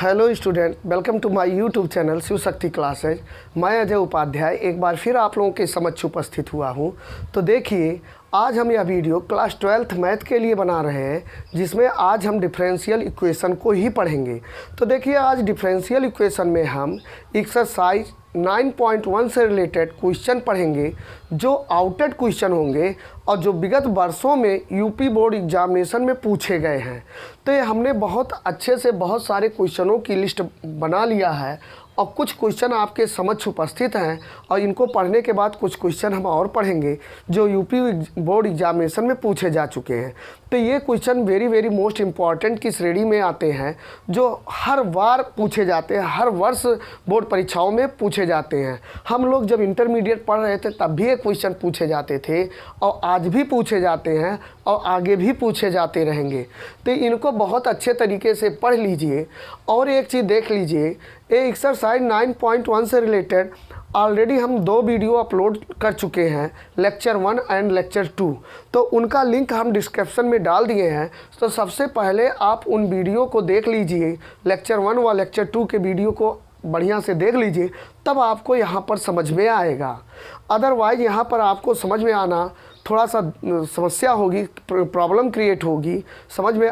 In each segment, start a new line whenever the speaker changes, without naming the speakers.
Hello student, welcome to my YouTube channel Shiv Shakti classes. मैं अजय उपाध्याय एक बार फिर आप लोगों के समक्ष उपस्थित हुआ हूं। तो देखिए, आज हम यह वीडियो क्लास 12th मैथ के लिए बना रहे हैं, जिसमें आज हम डिफरेंशियल इक्वेशन को ही पढ़ेंगे। तो देखिए, आज डिफरेंशियल इक्वेशन में हम एक्सरसाइज 9.1 से रिलेटेड क्वेश्चन पढ़ेंगे, जो आउटेड क्वेश्चन होंगे और जो विगत वर्षों में यूपी बोर्ड एग्जामिनेशन में पूछे गए हैं। तो ये हमने बहुत अच्छे से बहुत सारे क्वेश्चनों की लिस्ट बना लिया है और कुछ क्वेश्चन आपके समक्ष उपस्थित हैं और इनको पढ़ने के बाद कुछ क्वेश्चन हम और पढ़ेंगे जो यूपी बोर्ड एग्जामिनेशन में पूछे जा चुके हैं। तो ये क्वेश्चन वेरी मोस्ट इम्पॉर्टेंट की श्रेणी में आते हैं, जो हर बार पूछे जाते हैं, हर वर्ष बोर्ड परीक्षाओं में पूछे जाते हैं। हम लोग जब इंटरमीडिएट पढ़ रहे थे तब भी ये क्वेश्चन पूछे जाते थे और आज भी पूछे जाते हैं और आगे भी पूछे जाते रहेंगे। तो इनको बहुत अच्छे तरीके से पढ़ लीजिए। और एक चीज़ देख लीजिए, ये एक्सरसाइज 9.1 से रिलेटेड ऑलरेडी हम 2 वीडियो अपलोड कर चुके हैं, लेक्चर 1 एंड लेक्चर 2। तो उनका लिंक हम डिस्क्रिप्शन में डाल दिए हैं। तो सबसे पहले आप उन वीडियो को देख लीजिए, लेक्चर 1 व लेक्चर 2 के वीडियो को बढ़िया से देख लीजिए, तब आपको यहाँ पर समझ में आएगा। अदरवाइज़ यहाँ पर आपको समझ में आना थोड़ा सा समस्या होगी, प्रॉब्लम क्रिएट होगी, समझ में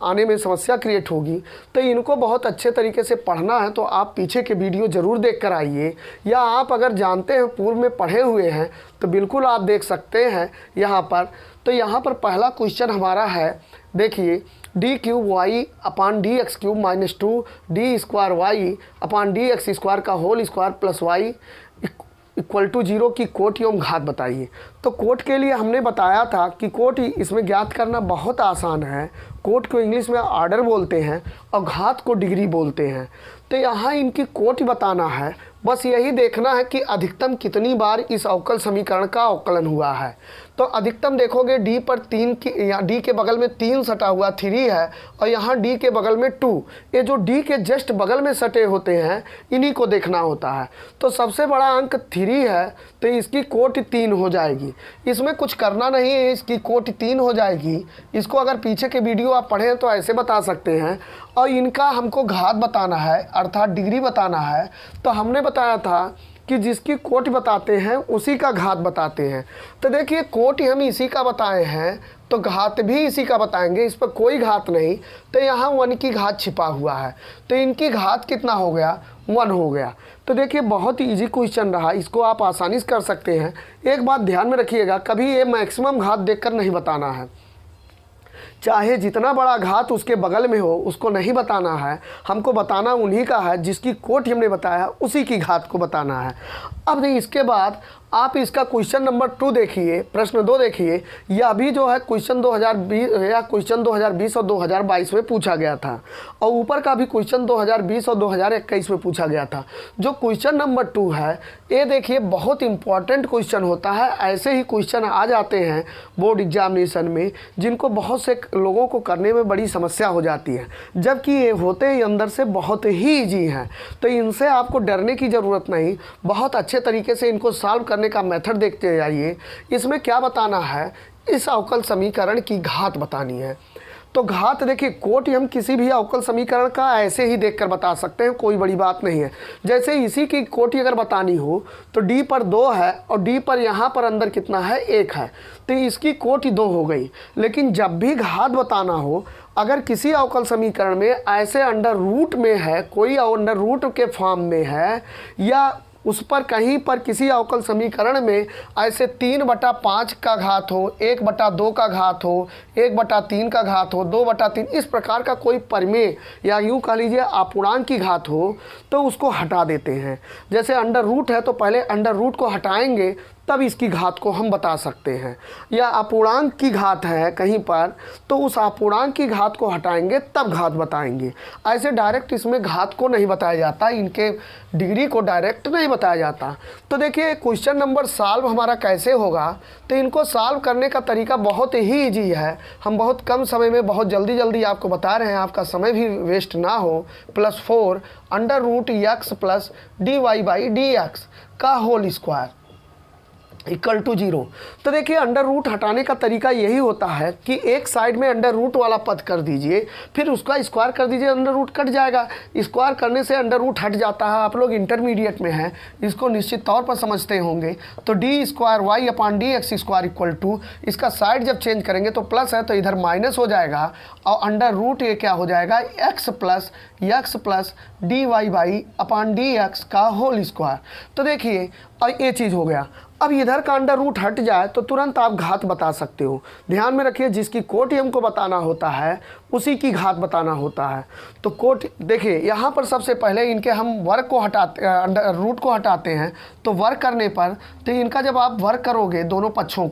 आने में समस्या क्रिएट होगी। तो इनको बहुत अच्छे तरीके से पढ़ना है तो आप पीछे के वीडियो ज़रूर देख कर आइए, या आप अगर जानते हैं पूर्व में पढ़े हुए हैं तो बिल्कुल आप देख सकते हैं यहाँ पर। तो यहाँ पर पहला क्वेश्चन हमारा है, देखिए, d cube y upon d x cube minus 2 d square y upon d x square का whole square plus y equal to 0 की कोटि एवं घात बताइए। तो कोट के लिए हमने बताया था कि कोट इसमें ज्ञात करना बहुत आसान है। कोट को इंग्लिश में ऑर्डर बोलते हैं और घात को डिग्री बोलते हैं। तो यहाँ इनकी कोट बताना है, बस यही देखना है कि अधिकतम कितनी बार इस अवकल समीकरण का अवकलन हुआ है। तो अधिकतम देखोगे डी पर 3 की, यहाँ डी के बगल में 3 सटा हुआ 3 है और यहाँ डी के बगल में 2। ये जो डी के जस्ट बगल में सटे होते हैं इन्हीं को देखना होता है। तो सबसे बड़ा अंक 3 है, तो इसकी कोटि 3 हो जाएगी। इसमें कुछ करना नहीं है, इसकी कोटि 3 हो जाएगी। इसको अगर पीछे के वीडियो आप पढ़ें तो ऐसे बता सकते हैं। और इनका हमको घात बताना है, अर्थात डिग्री बताना है। तो हमने बताया था कि जिसकी कोटि बताते हैं उसी का घात बताते हैं। तो देखिए, कोटि हम इसी का बताए हैं तो घात भी इसी का बताएंगे, इस पर कोई घात नहीं। तो यहाँ 1 की घात छिपा हुआ है, तो इनकी घात कितना हो गया, 1 हो गया। तो देखिए, बहुत ही ईजी क्वेश्चन रहा, इसको आप आसानी से कर सकते हैं। एक बात ध्यान में रखिएगा, कभी ये मैक्सिमम घात देखकर नहीं बताना है। चाहे जितना बड़ा घात उसके बगल में हो उसको नहीं बताना है, हमको बताना उन्हीं का है जिसकी कोटि हमने बताया उसी की घात को बताना है। अब नहीं, इसके बाद आप इसका क्वेश्चन नंबर 2 देखिए, प्रश्न 2 देखिए। यह अभी जो है क्वेश्चन 2020 या क्वेश्चन 2020 और 2022 में पूछा गया था, और ऊपर का भी क्वेश्चन 2020 और 2021 में पूछा गया था। जो क्वेश्चन नंबर 2 है, ये देखिए बहुत इंपॉर्टेंट क्वेश्चन होता है। ऐसे ही क्वेश्चन आ जाते हैं बोर्ड एग्जामिनेशन में जिनको बहुत से लोगों को करने में बड़ी समस्या हो जाती है, जबकि ये होते ही अंदर से बहुत ही ईजी हैं। तो इनसे आपको डरने की ज़रूरत नहीं, बहुत अच्छे तरीके से इनको सॉल्व करने का मेथड देखते जाइए। इसमें क्या बताना है, इस अवकल समीकरण की घात बतानी है। तो घात देखिए, कोटि हम किसी भी अवकल समीकरण का ऐसे ही देखकर बता सकते हैं, कोई बड़ी बात नहीं है। जैसे इसी की कोटि अगर बतानी हो तो डी पर 2 है और डी पर यहाँ पर अंदर कितना है, 1 है, तो इसकी कोटि 2 हो गई। लेकिन जब भी घात बताना हो, अगर किसी अवकल समीकरण में ऐसे अंडर रूट में है, कोई अंडर रूट के फॉर्म में है, या उस पर कहीं पर किसी अवकल समीकरण में ऐसे 3/5 का घात हो, 1/2 का घात हो, 1/3 का घात हो, 2/3, इस प्रकार का कोई परिमेय या यूँ कह लीजिए अपूर्णांक की घात हो, तो उसको हटा देते हैं। जैसे अंडर रूट है तो पहले अंडर रूट को हटाएंगे तब इसकी घात को हम बता सकते हैं। या अपूर्णांक की घात है कहीं पर, तो उस अपूर्णांक की घात को हटाएंगे तब घात बताएंगे। ऐसे डायरेक्ट इसमें घात को नहीं बताया जाता, इनके डिग्री को डायरेक्ट नहीं बताया जाता। तो देखिए, क्वेश्चन नंबर सॉल्व हमारा कैसे होगा, तो इनको सॉल्व करने का तरीका बहुत ही ईजी है। हम बहुत कम समय में बहुत जल्दी आपको बता रहे हैं, आपका समय भी वेस्ट ना हो। +4 under root x plus dy by d x का होल स्क्वायर। Equal to 0। तो देखिए अंडर रूट हटाने का तरीका यही होता है कि एक साइड में अंडर रूट वाला पद कर दीजिए, फिर उसका स्क्वायर कर दीजिए, अंडर रूट कट जाएगा। स्क्वायर करने से अंडर रूट हट जाता है। आप लोग इंटरमीडिएट में हैं, इसको निश्चित तौर पर समझते होंगे। तो d square y upon d x square equal to, इसका साइड जब चेंज करेंगे तो प्लस है तो इधर माइनस हो जाएगा, और अंडर रूट ये क्या हो जाएगा, x plus d y by upon d x का होल स्क्वायर। तो देखिए और ये चीज़ हो गया। अब इधर का अंडर रूट हट जाए तो तुरंत आप घात बता सकते हो। ध्यान में रखिए, जिसकी कोटि हमको बताना होता है उसी की घात बताना होता है। तो कोटि देखिए यहाँ पर सबसे पहले इनके हम वर्ग को हटाते, अंडर रूट को हटाते हैं। तो वर्ग करने पर तो इनका जब आप वर्ग करोगे दोनों पक्षों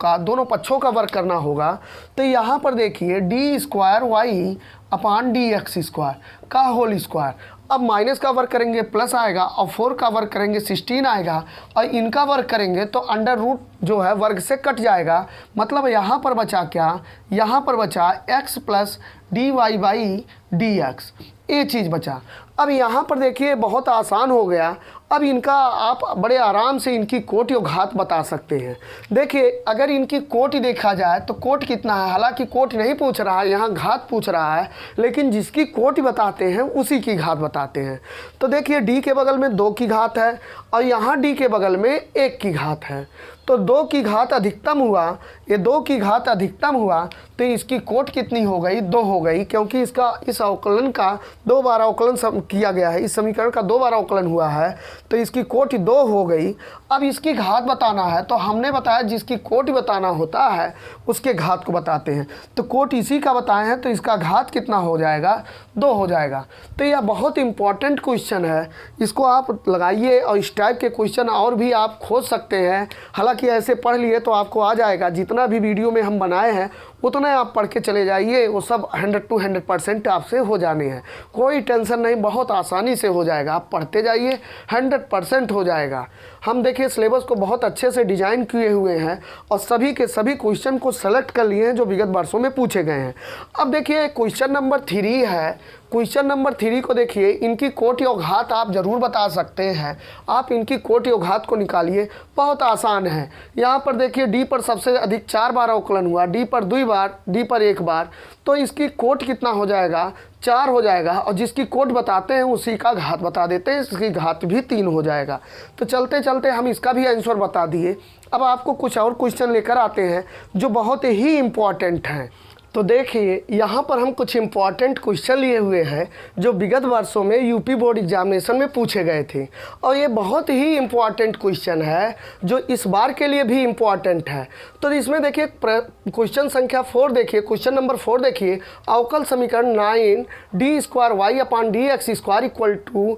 का वर्ग करना होगा। तो यहाँ पर देखिए d square y upon d x square का होल स्क्वायर। अब माइनस का वर्ग करेंगे प्लस आएगा, और 4 का वर्ग करेंगे 16 आएगा, और इनका वर्ग करेंगे तो अंडर रूट जो है वर्ग से कट जाएगा। मतलब यहाँ पर बचा क्या, यहाँ पर बचा x plus d y by d x, ये चीज़ बचा। अब यहाँ पर देखिए बहुत आसान हो गया। अब इनका आप बड़े आराम से इनकी कोटि और घात बता सकते हैं। देखिए अगर इनकी कोटि देखा जाए तो कोटि कितना है, हालांकि कोटि नहीं पूछ रहा है, यहाँ घात पूछ रहा है, लेकिन जिसकी कोटि बताते हैं उसी की घात बताते हैं। तो देखिए d के बगल में 2 की घात है, और यहाँ d के बगल में 1 की घात है। तो 2 की घात अधिकतम हुआ, ये 2 की घात अधिकतम हुआ तो इसकी कोटि कितनी हो गई, 2 हो गई, क्योंकि इसका इस अवकलन का 2 बार अवकलन किया गया है, इस समीकरण का 2 बार अवकलन हुआ है, तो इसकी कोटि 2 हो गई। अब इसकी घात बताना है तो हमने बताया जिसकी कोटि बताना होता है उसके घात को बताते हैं। तो कोटि इसी का बताए हैं तो इसका घात कितना हो जाएगा, 2 हो जाएगा। तो यह बहुत इंपॉर्टेंट क्वेश्चन है, इसको आप लगाइए और इस टाइप के क्वेश्चन और भी आप खोज सकते हैं। हालांकि ऐसे पढ़ लिए तो आपको आ जाएगा, जितना भी वीडियो में हम बनाए हैं उतना आप पढ़ के चले जाइए, वो सब 100 to 100% आपसे हो जाने हैं। कोई टेंशन नहीं, बहुत आसानी से हो जाएगा। आप पढ़ते जाइए, 100% हो जाएगा। हम देखिए सिलेबस को बहुत अच्छे से डिज़ाइन किए हुए हैं और सभी के सभी क्वेश्चन को सेलेक्ट कर लिए हैं जो विगत वर्षों में पूछे गए हैं। अब देखिए क्वेश्चन नंबर 3 है। क्वेश्चन नंबर 3 को देखिए, इनकी कोटि और घात आप ज़रूर बता सकते हैं। आप इनकी कोटि और घात को निकालिए, बहुत आसान है। यहाँ पर देखिए डी पर सबसे अधिक 4 बार अवकलन हुआ, डी पर 2 बार, डी पर 1 बार, तो इसकी कोटि कितना हो जाएगा, 4 हो जाएगा। और जिसकी कोटि बताते हैं उसी का घात बता देते हैं, इसकी घात भी 3 हो जाएगा। तो चलते चलते हम इसका भी आंसर बता दिए। अब आपको कुछ और क्वेश्चन लेकर आते हैं जो बहुत ही इम्पॉर्टेंट हैं। तो देखिए यहाँ पर हम कुछ इम्पॉर्टेंट क्वेश्चन लिए हुए हैं जो विगत वर्षों में यूपी बोर्ड एग्जामिनेशन में पूछे गए थे, और ये बहुत ही इम्पॉर्टेंट क्वेश्चन है जो इस बार के लिए भी इम्पॉर्टेंट है। तो इसमें देखिए क्वेश्चन संख्या 4 देखिए, क्वेश्चन नंबर 4 देखिए, अवकल समीकरण 9 d square y upon d x square equal to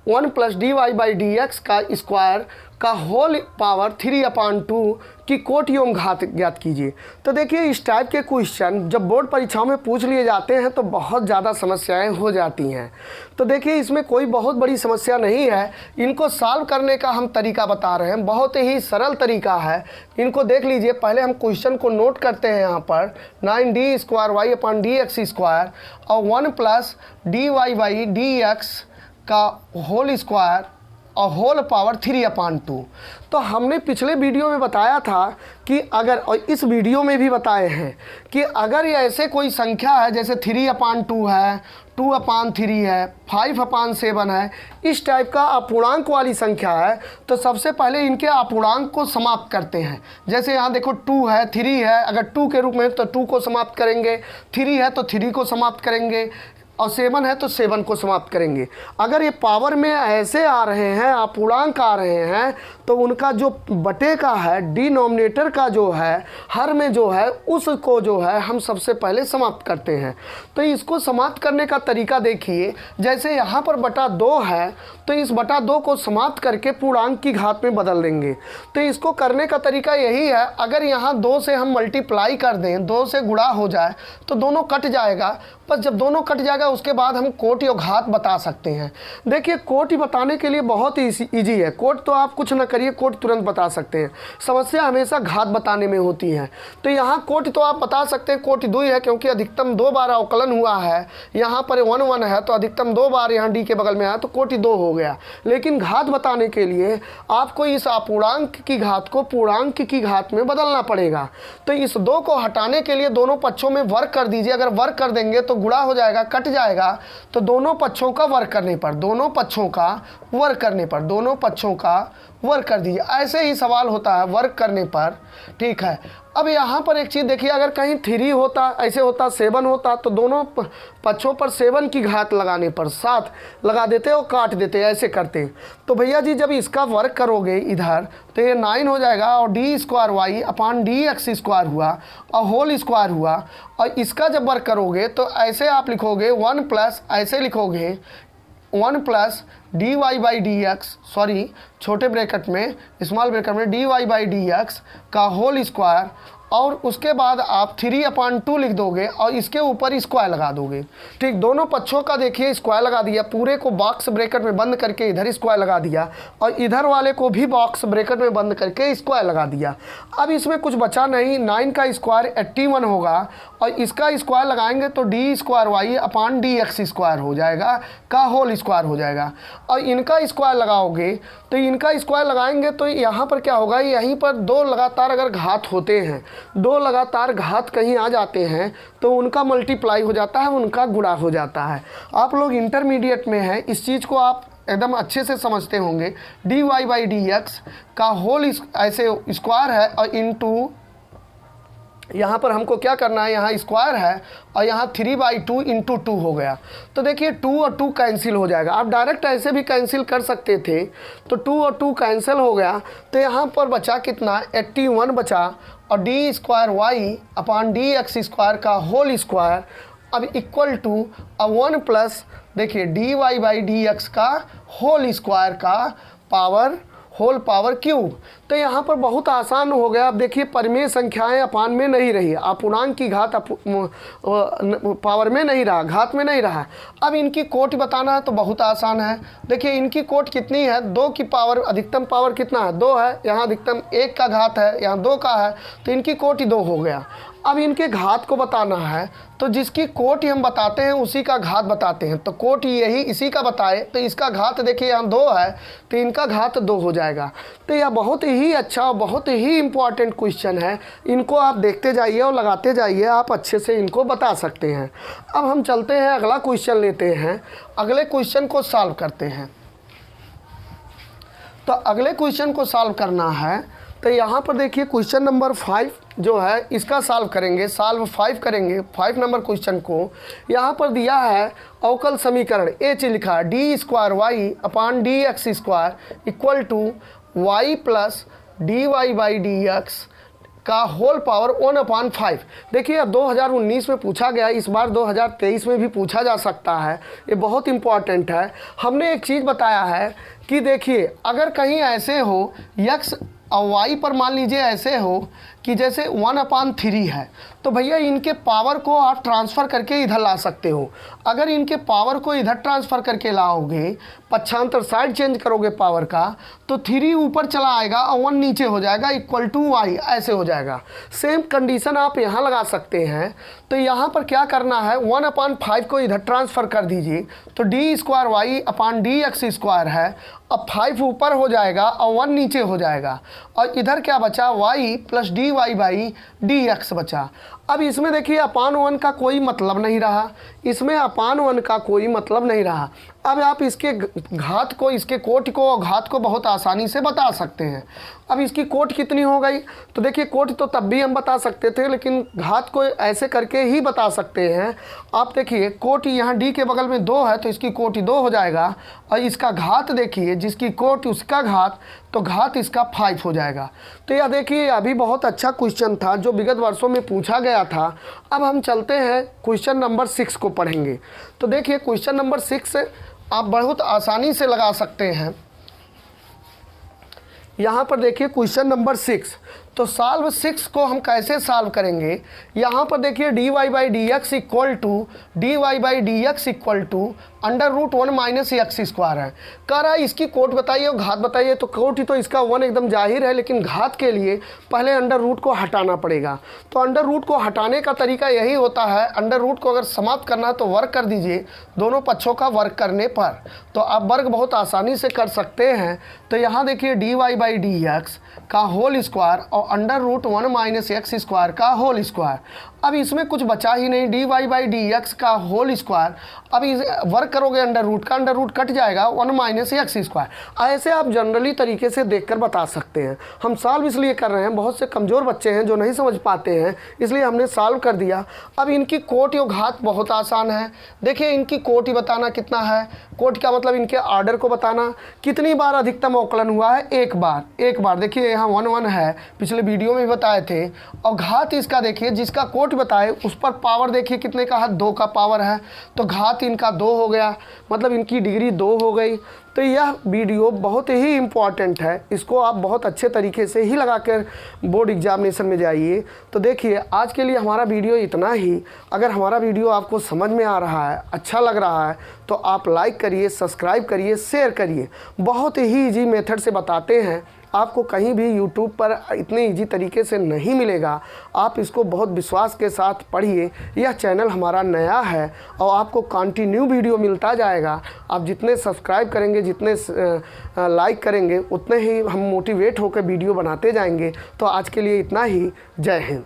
1 plus d y by d x का स्क्वायर का होल पावर 3/2 की कोटि एवं घात ज्ञात कीजिए। तो देखिए इस टाइप के क्वेश्चन जब बोर्ड परीक्षाओं में पूछ लिए जाते हैं तो बहुत ज़्यादा समस्याएं हो जाती हैं। तो देखिए इसमें कोई बहुत बड़ी समस्या नहीं है, इनको सॉल्व करने का हम तरीका बता रहे हैं, बहुत ही सरल तरीका है। इनको देख लीजिए, पहले हम क्वेश्चन को नोट करते हैं। यहाँ पर 9 d square y upon d x square और 1 plus d y by d x का होल स्क्वायर और होल पावर 3/2। तो हमने पिछले वीडियो में बताया था कि अगर, और इस वीडियो में भी बताए हैं कि अगर ये ऐसे कोई संख्या है जैसे 3/2 है, 2/3 है, 5/7 है, इस टाइप का अपूर्णांक वाली संख्या है, तो सबसे पहले इनके अपूर्णांक को समाप्त करते हैं। जैसे यहाँ देखो 2 है, 3 है, अगर 2 के रूप में तो 2 को समाप्त करेंगे, 3 है तो 3 को समाप्त करेंगे, और 7 है तो 7 को समाप्त करेंगे। अगर ये पावर में ऐसे आ रहे हैं, अपूर्णांक आ रहे हैं, तो उनका जो बटे का है, डिनोमिनेटर का जो है, हर में जो है, उसको जो है हम सबसे पहले समाप्त करते हैं। तो इसको समाप्त करने का तरीका देखिए, जैसे यहाँ पर बटा 2 है तो इस बटा 2 को समाप्त करके पूर्णांक की घात में बदल देंगे। तो इसको करने का तरीका यही है, अगर यहाँ 2 से हम मल्टीप्लाई कर दें, 2 से गुणा हो जाए तो दोनों कट जाएगा। बस जब दोनों कट जाएगा उसके बाद हम कोटि और घात बता सकते हैं। देखिए कोटि बताने के लिए बहुत ही ईजी है। कोटि तो आप कुछ न करिए, कोटि तुरंत बता सकते हैं। समस्या हमेशा घात बताने में होती है। तो यहाँ कोटि तो आप बता सकते हैं, कोटि 2 है क्योंकि अधिकतम 2 बार अवकलन हुआ है। यहाँ पर 1 1 है तो अधिकतम 2 बार यहाँ डी के बगल में आया तो कोटि 2 हो गया। लेकिन घात बताने के लिए आपको इस अपूर्णांक की घात को पूर्णांक की घात में बदलना पड़ेगा। तो इस 2 को हटाने के लिए दोनों पक्षों में वर्ग कर दीजिए। अगर वर्ग कर देंगे तो गुणा हो जाएगा, कट जाएगा। तो दोनों पक्षों का वर्ग करने पर, दोनों पक्षों का वर्ग करने पर, दोनों पक्षों का वर्ग कर दीजिए। ऐसे ही सवाल होता है वर्ग करने पर, ठीक है। अब यहाँ पर एक चीज़ देखिए, अगर कहीं 3 होता, ऐसे होता 7 होता तो दोनों पक्षों पर 7 की घात लगाने पर 7 लगा देते और काट देते, ऐसे करते। तो भैया जी जब इसका वर्ग करोगे इधर तो ये 9 हो जाएगा और d square y upon d x square हुआ और होल स्क्वायर हुआ। और इसका जब वर्ग करोगे तो ऐसे आप लिखोगे 1 प्लस, ऐसे लिखोगे 1 plus d y by d x, sorry छोटे ब्रैकेट में, स्मॉल ब्रैकेट में d y by d x का होल स्क्वायर, और उसके बाद आप 3/2 लिख दोगे और इसके ऊपर स्क्वायर लगा दोगे। ठीक, दोनों पक्षों का देखिए स्क्वायर लगा दिया, पूरे को बॉक्स ब्रैकेट में बंद करके इधर स्क्वायर लगा दिया और इधर वाले को भी बॉक्स ब्रैकेट में बंद करके स्क्वायर लगा दिया। अब इसमें कुछ बचा नहीं, 9 का स्क्वायर 81 होगा और इसका स्क्वायर लगाएंगे तो d square y upon d x square हो जाएगा का होल स्क्वायर हो जाएगा। और इनका स्क्वायर लगाओगे तो इनका स्क्वायर लगाएंगे तो यहाँ पर क्या होगा, यहीं पर 2 लगातार अगर घात होते हैं, 2 लगातार घात कहीं आ जाते हैं तो उनका मल्टीप्लाई हो जाता है, उनका गुणा हो जाता है। आप लोग इंटरमीडिएट में हैं, इस चीज़ को आप एकदम अच्छे से समझते होंगे। D y by d x का होल ऐसे स्क्वायर है और इनटू यहाँ पर हमको क्या करना है, यहाँ स्क्वायर है और यहाँ 3/2 इंटू 2 हो गया। तो देखिए 2 और 2 कैंसिल हो जाएगा। आप डायरेक्ट ऐसे भी कैंसिल कर सकते थे, तो 2 और 2 कैंसिल हो गया। तो यहाँ पर बचा कितना, 81 बचा और d square y upon d x square का होल स्क्वायर अब इक्वल टू 1 प्लस देखिए d y by d x का होल स्क्वायर का पावर होल पावर क्यूब। तो यहाँ पर बहुत आसान हो गया। अब देखिए परिमेय संख्याएं अपान में नहीं रही, अपूर्णांक की घात पावर में नहीं रहा, घात में नहीं रहा। अब इनकी कोटि बताना है तो बहुत आसान है। देखिए इनकी कोटि कितनी है, 2 की पावर, अधिकतम पावर कितना है, 2 है, यहाँ अधिकतम 1 का घात है, यहाँ 2 का है, तो इनकी कोटि 2 हो गया। अब इनके घात को बताना है तो जिसकी कोटि हम बताते हैं उसी का घात बताते हैं। तो कोटि यही इसी का बताए तो इसका घात देखिए यहाँ 2 है तो इनका घात 2 हो जाएगा। तो यह बहुत ही अच्छा और बहुत ही इम्पॉर्टेंट क्वेश्चन है। इनको आप देखते जाइए और लगाते जाइए, आप अच्छे से इनको बता सकते हैं। अब हम चलते हैं, अगला क्वेश्चन लेते हैं, अगले क्वेश्चन को सॉल्व करते हैं। तो अगले क्वेश्चन को सॉल्व करना है तो यहाँ पर देखिए क्वेश्चन नंबर 5 जो है इसका सॉल्व करेंगे, सॉल्व 5 करेंगे। 5 नंबर क्वेश्चन को यहाँ पर दिया है अवकल समीकरण, ए चीज लिखा है d square y upon d x square equal to y plus d y by d x का होल पावर 1/5। देखिए 2019 में पूछा गया, इस बार 2023 में भी पूछा जा सकता है, ये बहुत इम्पॉर्टेंट है। हमने एक चीज़ बताया है कि देखिए अगर कहीं ऐसे हो यक्स और वाई पर मान लीजिए ऐसे हो कि जैसे 1/3 है तो भैया इनके पावर को आप ट्रांसफ़र करके इधर ला सकते हो। अगर इनके पावर को इधर ट्रांसफ़र करके लाओगे, पक्षांतर साइड चेंज करोगे पावर का, तो 3 ऊपर चला आएगा और 1 नीचे हो जाएगा इक्वल टू वाई, ऐसे हो जाएगा। सेम कंडीशन आप यहाँ लगा सकते हैं। तो यहाँ पर क्या करना है, 1/5 को इधर ट्रांसफ़र कर दीजिए तो d square y upon d x square है। अब 5 ऊपर हो जाएगा और 1 नीचे हो जाएगा और इधर क्या बचा, y plus d y by d x बचा। अब इसमें देखिए अपान 1 का कोई मतलब नहीं रहा, इसमें अपान 1 का कोई मतलब नहीं रहा। अब आप इसके घात को, इसके कोटि को और घात को बहुत आसानी से बता सकते हैं। अब इसकी कोटि कितनी हो गई, तो देखिए कोटि तो तब भी हम बता सकते थे लेकिन घात को ऐसे करके ही बता सकते हैं। आप देखिए कोटि यहाँ डी के बगल में 2 है तो इसकी कोटि 2 हो जाएगा और इसका घात देखिए जिसकी कोटि उसका घात, तो घात इसका 5 हो जाएगा। तो यह देखिए अभी बहुत अच्छा क्वेश्चन था जो विगत वर्षों में पूछा गया था। अब हम चलते हैं क्वेश्चन नंबर 6 को पढ़ेंगे। तो देखिए क्वेश्चन नंबर 6 आप बहुत आसानी से लगा सकते हैं। यहाँ पर देखिए क्वेश्चन नंबर 6, तो सॉल्व 6 को हम कैसे सॉल्व करेंगे, यहाँ पर देखिए dy by d x equal to under root 1 minus x square है। कह रहा है इसकी कोट बताइए और घात बताइए, तो कोट ही तो इसका 1 एकदम जाहिर है, लेकिन घात के लिए पहले अंडर रूट को हटाना पड़ेगा। तो अंडर रूट को हटाने का तरीका यही होता है, अंडर रूट को अगर समाप्त करना है तो वर्ग कर दीजिए दोनों पक्षों का वर्ग करने पर, तो आप वर्ग बहुत आसानी से कर सकते हैं। तो यहाँ देखिए dy बाई डी एक्स का होल स्क्वायर और under root 1 minus x square का होल स्क्वायर। अब इसमें कुछ बचा ही नहीं, dy बाई डी एक्स का होल स्क्वायर। अब इस वर्ग करोगे अंडर रूट का, अंडर रूट कट जाएगा 1 माइनस एक्स स्क्वायर। ऐसे आप जनरली तरीके से देखकर बता सकते हैं। हम सॉल्व इसलिए कर रहे हैं, बहुत से कमज़ोर बच्चे हैं जो नहीं समझ पाते हैं, इसलिए हमने सॉल्व कर दिया। अब इनकी कोट या घात बहुत आसान है। देखिए इनकी कोट ही बताना कितना है, कोट का मतलब इनके ऑर्डर को बताना। कितनी बार अधिकतम अवकलन हुआ है, एक बार। देखिए यहाँ 1 1 है, पिछले वीडियो में भी बताए थे। और घात इसका देखिए, जिसका कोट बताए उस पर पावर देखिए कितने का है, 2 का पावर है, तो घात इनका 2 हो गया, मतलब इनकी डिग्री 2 हो गई। तो यह वीडियो बहुत ही इम्पॉर्टेंट है, इसको आप बहुत अच्छे तरीके से ही लगाकर बोर्ड एग्जामिनेशन में जाइए। तो देखिए आज के लिए हमारा वीडियो इतना ही। अगर हमारा वीडियो आपको समझ में आ रहा है, अच्छा लग रहा है, तो आप लाइक करिए, सब्सक्राइब करिए, शेयर करिए। बहुत ही ईजी मेथड से बताते हैं, आपको कहीं भी YouTube पर इतने इजी तरीके से नहीं मिलेगा। आप इसको बहुत विश्वास के साथ पढ़िए। यह चैनल हमारा नया है और आपको कंटिन्यू वीडियो मिलता जाएगा। आप जितने सब्सक्राइब करेंगे, जितने लाइक करेंगे, उतने ही हम मोटिवेट होकर वीडियो बनाते जाएंगे। तो आज के लिए इतना ही। जय हिंद।